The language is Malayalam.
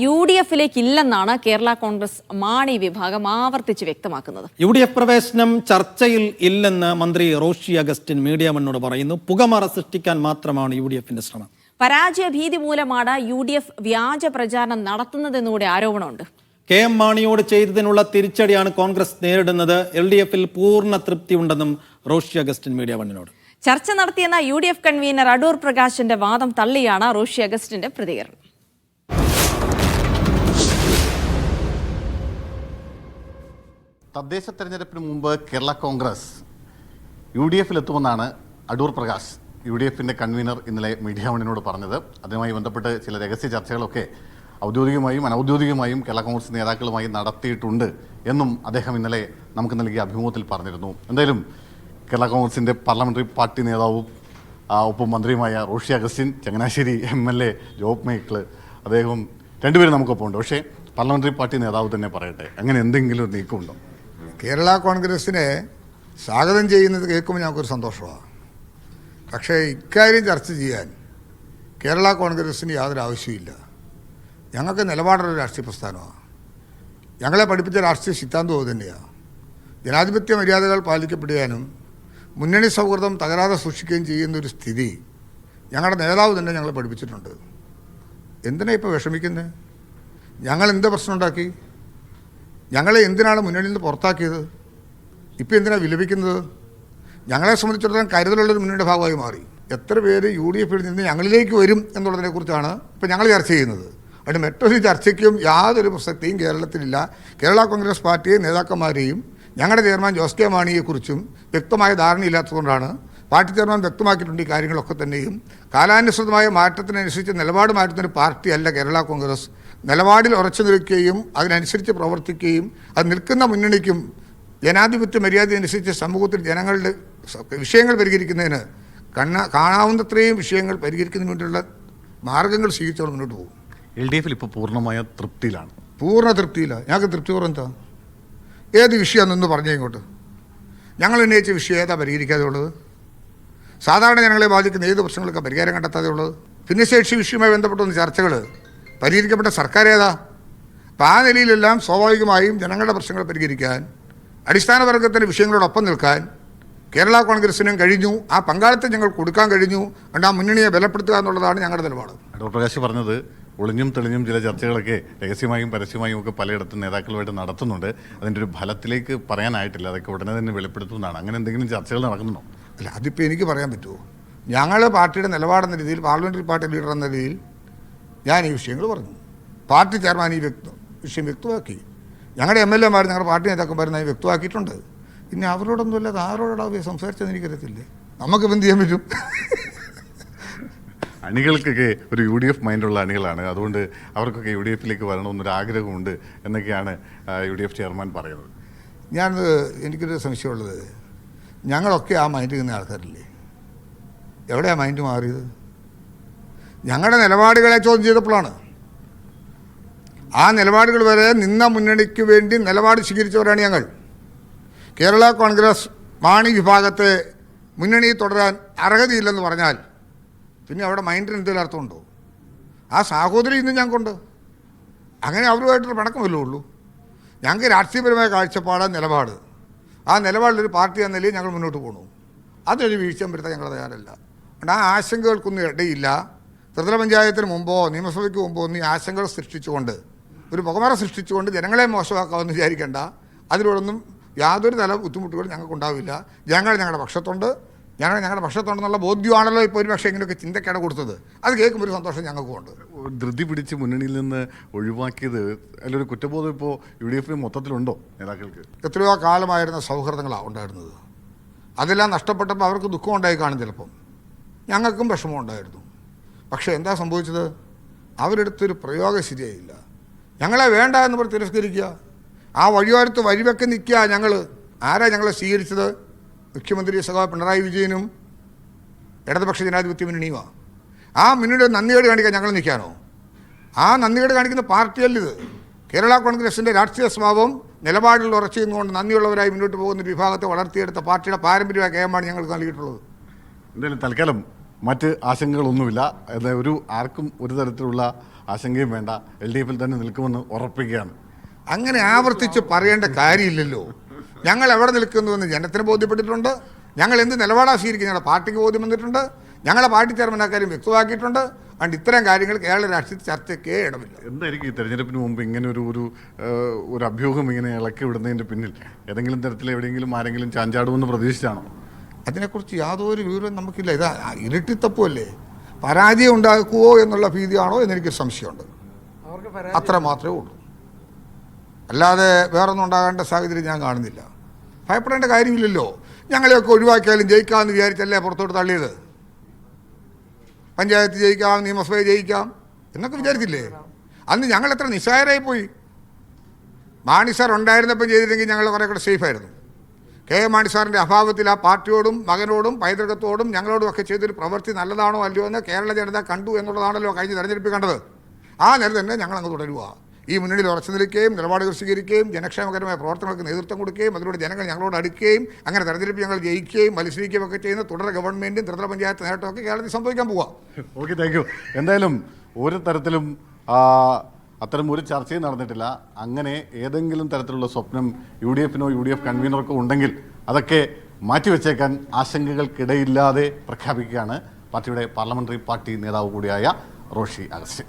UDF-ലേക്ക് ഇല്ലെന്നാണ് കേരള കോൺഗ്രസ് മാണി വിഭാഗം ആവർത്തിച്ച് വ്യക്തമാക്കുന്നത്. UDF പ്രവേശനം ചർച്ചയിൽ ഇല്ലെന്ന് മന്ത്രി റോഷി അഗസ്റ്റിൻ മീഡിയ വണ്ണോട് പറയുന്നു. പുകമറ സൃഷ്ടിക്കാൻ മാത്രമാണ് UDF-ന്റെ ശ്രമം. പരാജയ ഭീതി മൂലമാണ് UDF വ്യാജ പ്രചാരണം നടത്തുന്നതെന്നുകൂടി ആരോപണമുണ്ട്. KM മാണിയോട് ചെയ്തതിനുള്ള തിരിച്ചടിയാണ് കോൺഗ്രസ് നേരിടുന്നത്. LDF-ൽ പൂർണ്ണ തൃപ്തിയുണ്ടെന്നും റോഷി അഗസ്റ്റിൻ മീഡിയ വണ്ണിനോട്. ചർച്ച നടത്തിയെന്ന UDF കൺവീനർ അടൂർ പ്രകാശിന്റെ വാദം തള്ളിയാണ് റോഷി അഗസ്റ്റിന്റെ പ്രതികരണം. തദ്ദേശ തെരഞ്ഞെടുപ്പിന് മുമ്പ് കേരള കോൺഗ്രസ് UDF-ൽ എത്തുമെന്നാണ് അടൂർ പ്രകാശ് UDF-ന്റെ കൺവീനർ ഇന്നലെ മീഡിയ വണ്ണിനോട് പറഞ്ഞത്. അതുമായി ബന്ധപ്പെട്ട് ചില രഹസ്യ ചർച്ചകളൊക്കെ ഔദ്യോഗികമായും അനൗദ്യോഗികമായും കേരള കോൺഗ്രസ് നേതാക്കളുമായി നടത്തിയിട്ടുണ്ട് എന്നും അദ്ദേഹം ഇന്നലെ നമുക്ക് നൽകിയ അഭിമുഖത്തിൽ പറഞ്ഞിരുന്നു. എന്തായാലും കേരള കോൺഗ്രസിൻ്റെ പാർലമെൻ്ററി പാർട്ടി നേതാവും ഒപ്പം മന്ത്രിയുമായ റോഷി അഗസ്റ്റിൻ, ചങ്ങനാശ്ശേരി MLA ജോബ് മൈക്കിൾ, അദ്ദേഹം രണ്ടുപേരും നമുക്കൊപ്പം ഉണ്ട്. പക്ഷേ പാർലമെൻ്ററി പാർട്ടി നേതാവ് തന്നെ പറയട്ടെ, അങ്ങനെ എന്തെങ്കിലും നീക്കമുണ്ടോ? കേരള കോൺഗ്രസിനെ സ്വാഗതം ചെയ്യുന്നത് കേൾക്കുമ്പോൾ ഞങ്ങൾക്കൊരു സന്തോഷമാണ്. പക്ഷേ ഇക്കാര്യം ചർച്ച ചെയ്യാൻ കേരള കോൺഗ്രസിന് യാതൊരു ആവശ്യമില്ല. ഞങ്ങൾക്ക് നിലപാടുള്ള രാഷ്ട്രീയ പ്രസ്ഥാനമാണ്. ഞങ്ങളെ പഠിപ്പിച്ച രാഷ്ട്രീയ സിദ്ധാന്തവും തന്നെയാണ്. ജനാധിപത്യ മര്യാദകൾ പാലിക്കപ്പെടുകയും മുന്നണി സൗഹൃദം തകരാതെ സൂക്ഷിക്കുകയും ചെയ്യുന്നൊരു സ്ഥിതി ഞങ്ങളുടെ നേതാവ് തന്നെ ഞങ്ങളെ പഠിപ്പിച്ചിട്ടുണ്ട്. എന്തിനാണ് ഇപ്പോൾ വിഷമിക്കുന്നത്? ഞങ്ങൾ എന്ത് പ്രശ്നം ഉണ്ടാക്കി? ഞങ്ങളെ എന്തിനാണ് മുന്നണിയിൽ നിന്ന് പുറത്താക്കിയത്? ഇപ്പോൾ എന്തിനാണ് വിലപിക്കുന്നത്? ഞങ്ങളെ സംബന്ധിച്ചിടത്തോളം കരുതലുള്ളൊരു മുന്നണിയുടെ ഭാഗമായി മാറി. എത്ര പേര് UDF-ൽ നിന്ന് ഞങ്ങളിലേക്ക് വരും എന്നുള്ളതിനെക്കുറിച്ചാണ് ഇപ്പോൾ ഞങ്ങൾ ചർച്ച ചെയ്യുന്നത്. അതിന് മറ്റൊരു ചർച്ചയ്ക്കും യാതൊരു പ്രസക്തിയും കേരളത്തിലില്ല. കേരള കോൺഗ്രസ് പാർട്ടിയെ നേതാക്കന്മാരെയും ഞങ്ങളുടെ ചെയർമാൻ ജോസ് കെ മാണിയെക്കുറിച്ചും വ്യക്തമായ ധാരണയില്ലാത്തതുകൊണ്ടാണ് പാർട്ടി ചെയർമാൻ വ്യക്തമാക്കിയിട്ടുണ്ട് ഈ കാര്യങ്ങളൊക്കെ തന്നെയും. കാലാനുസൃതമായ മാറ്റത്തിനനുസരിച്ച് നിലപാട് മാറ്റുന്നൊരു പാർട്ടിയല്ല കേരള കോൺഗ്രസ്. നിലപാടിൽ ഉറച്ചു നിൽക്കുകയും അതിനനുസരിച്ച് പ്രവർത്തിക്കുകയും അത് നിൽക്കുന്ന മുന്നണിക്കും ജനാധിപത്യ മര്യാദ അനുസരിച്ച് സമൂഹത്തിൽ ജനങ്ങളുടെ വിഷയങ്ങൾ പരിഹരിക്കുന്നതിന് കാണാവുന്നത്രയും വിഷയങ്ങൾ പരിഹരിക്കുന്നതിന് വേണ്ടിയുള്ള മാർഗങ്ങൾ സ്വീകരിച്ചവർ മുന്നോട്ട് പോകും. LDF-ൽ ഇപ്പോൾ പൂർണ്ണമായ തൃപ്തിയിലാണ്. പൂർണ്ണ തൃപ്തിയില്ല. ഞങ്ങൾക്ക് തൃപ്തി കുറഞ്ഞെന്താ? ഏത് വിഷയമെന്നൊന്ന് പറഞ്ഞേ ഇങ്ങോട്ട്. ഞങ്ങൾ ഉന്നയിച്ച വിഷയം ഏതാ പരിഹരിക്കാതെ ഉള്ളത്? സാധാരണ ജനങ്ങളെ ബാധിക്കുന്ന ഏത് പ്രശ്നങ്ങളൊക്കെ പരിഹാരം കണ്ടെത്താതെ ഉള്ളത്? ഭിന്നശേഷി വിഷയവുമായി ബന്ധപ്പെട്ട ചർച്ചകൾ പരിഹരിക്കപ്പെട്ട സർക്കാർ ഏതാ? അപ്പോൾ ആ നിലയിലെല്ലാം സ്വാഭാവികമായും ജനങ്ങളുടെ പ്രശ്നങ്ങൾ പരിഹരിക്കാൻ, അടിസ്ഥാന വർഗത്തിൻ്റെ വിഷയങ്ങളോടൊപ്പം നിൽക്കാൻ കേരള കോൺഗ്രസിനും കഴിഞ്ഞു. ആ പങ്കാളിത്തം ഞങ്ങൾ കൊടുക്കാൻ കഴിഞ്ഞു. അതുകൊണ്ട് ആ മുന്നണിയെ ബലപ്പെടുത്തുക എന്നുള്ളതാണ് ഞങ്ങളുടെ നിലപാട്. ഡോക്ടർ പ്രകാശ് പറഞ്ഞത് ഒളിഞ്ഞും തെളിഞ്ഞും ചില ചർച്ചകളൊക്കെ രഹസ്യമായും പരസ്യമായും ഒക്കെ പലയിടത്തും നേതാക്കളുമായിട്ട് നടത്തുന്നുണ്ട്. അതിൻ്റെ ഒരു ഫലത്തിലേക്ക് പറയാനായിട്ടില്ല. അതൊക്കെ ഉടനെ തന്നെ വെളിപ്പെടുത്തുന്നതാണ്. അങ്ങനെ എന്തെങ്കിലും ചർച്ചകൾ നടക്കുന്നുണ്ടോ? അല്ല, അതിപ്പോൾ എനിക്ക് പറയാൻ പറ്റുമോ? ഞങ്ങൾ പാർട്ടിയുടെ നിലപാടെന്ന രീതിയിൽ, പാർലമെൻ്ററി പാർട്ടി ലീഡർ എന്ന രീതിയിൽ ഞാൻ ഈ വിഷയങ്ങൾ പറഞ്ഞു. പാർട്ടി ചെയർമാൻ ഈ വിഷയം വ്യക്തമാക്കി. ഞങ്ങളുടെ MLA-മാർ, ഞങ്ങളുടെ പാർട്ടി നേതാക്കന്മാരും അത് വ്യക്തമാക്കിയിട്ടുണ്ട്. പിന്നെ അവരോടൊന്നുമില്ല, അത് ആരോടാണ് സംസാരിച്ചതെന്ന് എനിക്കറിയത്തില്ലേ. നമുക്കിപ്പോൾ എന്ത് ചെയ്യാൻ പറ്റും? അണികൾക്കൊക്കെ ഒരു UDF മൈൻഡുള്ള അണികളാണ്. അതുകൊണ്ട് അവർക്കൊക്കെ UDF-ലേക്ക് വരണമെന്നൊരു ആഗ്രഹമുണ്ട് എന്നൊക്കെയാണ് UDF ചെയർമാൻ പറയുന്നത്. എനിക്കൊരു സംശയമുള്ളത്, ഞങ്ങളൊക്കെ ആ മൈൻഡിൽ നിന്ന ആൾക്കാരില്ലേ? എവിടെയാണ് മൈൻഡ് മാറിയത്? ഞങ്ങളുടെ നിലപാടുകളെ ചോദ്യം ചെയ്തപ്പോഴാണ്. ആ നിലപാടുകൾ വരെ നിന്ന മുന്നണിക്ക് വേണ്ടി നിലപാട് സ്വീകരിച്ചവരാണ് ഞങ്ങൾ. കേരള കോൺഗ്രസ് മാണി വിഭാഗത്തെ മുന്നണിയിൽ തുടരാൻ അർഹതയില്ലെന്ന് പറഞ്ഞാൽ പിന്നെ അവിടെ മൈൻഡിന് എന്തെങ്കിലും അർത്ഥമുണ്ടോ? ആ സാഹോദര്യം ഇന്നും ഞങ്ങൾക്കുണ്ട്. അങ്ങനെ അവരുമായിട്ടൊരു പണക്കമല്ലേ ഉള്ളൂ. ഞങ്ങൾക്ക് രാഷ്ട്രീയപരമായ കാഴ്ചപ്പാട്, നിലപാട്, ആ നിലപാടിലൊരു പാർട്ടി എന്ന നിലയിൽ ഞങ്ങൾ മുന്നോട്ട് പോകണു. അതൊരു വീഴ്ച വരുത്താൻ ഞങ്ങൾ തയ്യാറല്ല. അതുകൊണ്ട് ആ ആശങ്കകൾക്കൊന്നും ഇടയില്ല. ത്രിതല പഞ്ചായത്തിന് മുമ്പോ നിയമസഭയ്ക്ക് മുമ്പോ ഒന്നും ഈ ആശങ്കകൾ സൃഷ്ടിച്ചുകൊണ്ട്, ഒരു പുകമറ സൃഷ്ടിച്ചുകൊണ്ട് ജനങ്ങളെ മോശമാക്കാമെന്ന് വിചാരിക്കേണ്ട. അതിലൂടെയൊന്നും യാതൊരു തല ബുദ്ധിമുട്ടുകളും ഞങ്ങൾക്കുണ്ടാവില്ല. ഞങ്ങളുടെ പക്ഷത്തുണ്ട്. ഞങ്ങളുടെ പക്ഷത്തുണ്ടെന്നുള്ള ബോധ്യമാണല്ലോ ഇപ്പോൾ ഒരു പക്ഷേ ഇങ്ങനെയൊക്കെ ചിന്തക്കിട കൊടുത്തത്. അത് കേൾക്കുമ്പോൾ ഒരു സന്തോഷം ഞങ്ങൾക്കുമുണ്ട്. ധൃതി പിടിച്ച് മുന്നണിയിൽ നിന്ന് ഒഴിവാക്കിയത് അതിലൊരു കുറ്റബോധം ഇപ്പോൾ UDF-ന് മൊത്തത്തിലുണ്ടോ നേതാക്കൾക്ക്? എത്രയോ കാലമായിരുന്ന സൗഹൃദങ്ങളാണ് ഉണ്ടായിരുന്നത്. അതെല്ലാം നഷ്ടപ്പെട്ടപ്പോൾ അവർക്ക് ദുഃഖം ഉണ്ടായി കാണും. ചിലപ്പം ഞങ്ങൾക്കും വിഷമം ഉണ്ടായിരുന്നു. പക്ഷേ എന്താ സംഭവിച്ചത്? അവരെടുത്തൊരു പ്രയോഗം ശരിയായില്ല. ഞങ്ങളെ വേണ്ട എന്ന് പറഞ്ഞ് തിരസ്കരിക്കുക, ആ വഴിയോരത്ത് വഴിവെക്ക് നിൽക്കുക. ആരാ ഞങ്ങളെ സ്വീകരിച്ചത്? മുഖ്യമന്ത്രി സഖാവ് പിണറായി വിജയനും ഇടതുപക്ഷ ജനാധിപത്യ മുന്നണിയുമാണ്. ആ മുന്നണിയുടെ നന്ദികേട് കാണിക്കാൻ ഞങ്ങൾ നിൽക്കാനോ? ആ നന്ദികേട് കാണിക്കുന്ന പാർട്ടിയല്ലിത്. കേരള കോൺഗ്രസിൻ്റെ രാഷ്ട്രീയ സ്വഭാവം നിലപാടിൽ ഉറച്ചു നിന്നുകൊണ്ട് നന്ദിയുള്ളവരായി മുന്നോട്ട് പോകുന്ന വിഭാഗത്തെ വളർത്തിയെടുത്ത പാർട്ടിയുടെ പാരമ്പര്യമായ കയമാണ് ഞങ്ങൾക്ക് നൽകിയിട്ടുള്ളത്. എന്തായാലും തൽക്കാലം മറ്റ് ആശങ്കകളൊന്നുമില്ല. ആർക്കും ഒരു തരത്തിലുള്ള ആശങ്കയും വേണ്ട, LDF-ൽ തന്നെ നിൽക്കുമെന്ന് ഉറപ്പിക്കുകയാണ്. അങ്ങനെ ആവർത്തിച്ച് പറയേണ്ട കാര്യമില്ലല്ലോ. ഞങ്ങൾ എവിടെ നിൽക്കുന്നുവെന്ന് ജനത്തിന് ബോധ്യപ്പെട്ടിട്ടുണ്ട്. ഞങ്ങൾ എന്ത് നിലപാടാണ് സ്വീകരിക്കുന്നത് ഞങ്ങളുടെ പാർട്ടിക്ക് ബോധ്യം വന്നിട്ടുണ്ട്. ഞങ്ങളുടെ പാർട്ടി ചെയർമാൻ ആ കാര്യം വ്യക്തമാക്കിയിട്ടുണ്ട്. അതുകൊണ്ട് ഇത്തരം കാര്യങ്ങൾ കേരള രാഷ്ട്രീയത്തിൽ ചർച്ചയ്ക്കേ ഇടമില്ല. എന്തായിരിക്കും ഈ തെരഞ്ഞെടുപ്പിന് മുമ്പ് ഇങ്ങനെ ഒരു അഭ്യൂഹം ഇങ്ങനെ ഇളക്കി വിടുന്നതിൻ്റെ പിന്നിൽ? ഏതെങ്കിലും തരത്തിൽ എവിടെയെങ്കിലും ആരെങ്കിലും ചാഞ്ചാടുമെന്ന് പ്രതീക്ഷിച്ചാണോ? അതിനെക്കുറിച്ച് യാതൊരു വിവരവും നമുക്കില്ല. ഇത് ഇരട്ടിത്തപ്പല്ലേ, പരാജയം ഉണ്ടാക്കുമോ എന്നുള്ള ഭീതിയാണോ എന്നെനിക്ക് സംശയമുണ്ട്. അത്ര മാത്രമേ ഉള്ളൂ, അല്ലാതെ വേറൊന്നും ഉണ്ടാകേണ്ട സാഹചര്യം ഞാൻ കാണുന്നില്ല. ഭയപ്പെടേണ്ട കാര്യമില്ലല്ലോ. ഞങ്ങളെയൊക്കെ ഒഴിവാക്കിയാലും ജയിക്കാമെന്ന് വിചാരിച്ചല്ലേ പുറത്തോട്ട് തള്ളിയത്. പഞ്ചായത്ത് ജയിക്കാം, നിയമസഭ ജയിക്കാം എന്നൊക്കെ വിചാരിച്ചില്ലേ? അന്ന് ഞങ്ങൾ എത്ര നിസ്സായരായി പോയി. മാണി സാർ ഉണ്ടായിരുന്നപ്പം ചെയ്തിരുന്നെങ്കിൽ ഞങ്ങൾ കുറേ കൂടെ സേഫായിരുന്നു. കെ മാണി സാറിൻ്റെ അഭാവത്തിൽ ആ പാർട്ടിയോടും മകനോടും പൈതൃകത്തോടും ഞങ്ങളോടും ഒക്കെ ചെയ്തൊരു പ്രവൃത്തി നല്ലതാണോ അല്ലയോ എന്ന് കേരള ജനത കണ്ടു എന്നുള്ളതാണല്ലോ കഴിഞ്ഞ തെരഞ്ഞെടുപ്പിൽ കണ്ടത്. ആ നില തന്നെ ഞങ്ങൾ അങ്ങ് തുടരുക. ഈ മുന്നണിയിൽ ഉറച്ചു നിൽക്കുകയും നിലപാടുകൾ സ്വീകരിക്കുകയും ജനക്ഷേമകരമായ പ്രവർത്തനങ്ങൾക്ക് നേതൃത്വം കൊടുക്കുകയും അതിലൂടെ ജനങ്ങൾ ഞങ്ങളോട് അടുക്കുകയും അങ്ങനെ തെരഞ്ഞെടുപ്പ് ഞങ്ങൾ ജയിക്കുകയും മത്സരിക്കുകയും ഒക്കെ ചെയ്യുന്ന തുടർ ഗവൺമെൻറ്റും ത്രിതല പഞ്ചായത്ത് നേട്ടമൊക്കെ കേരളത്തിൽ സംഭവിക്കാൻ പോവുക. Okay, thank you. എന്തായാലും ഒരു തരത്തിലും അത്തരം ഒരു ചർച്ചയും നടന്നിട്ടില്ല. അങ്ങനെ ഏതെങ്കിലും തരത്തിലുള്ള സ്വപ്നം UDF-നോ UDF കൺവീനർക്കോ ഉണ്ടെങ്കിൽ അതൊക്കെ മാറ്റിവെച്ചേക്കാൻ ആശങ്കകൾക്കിടയില്ലാതെ പ്രഖ്യാപിക്കുകയാണ് പാർട്ടിയുടെ പാർലമെന്ററി പാർട്ടി നേതാവ് കൂടിയായ റോഷി അഗസ്റ്റിൻ.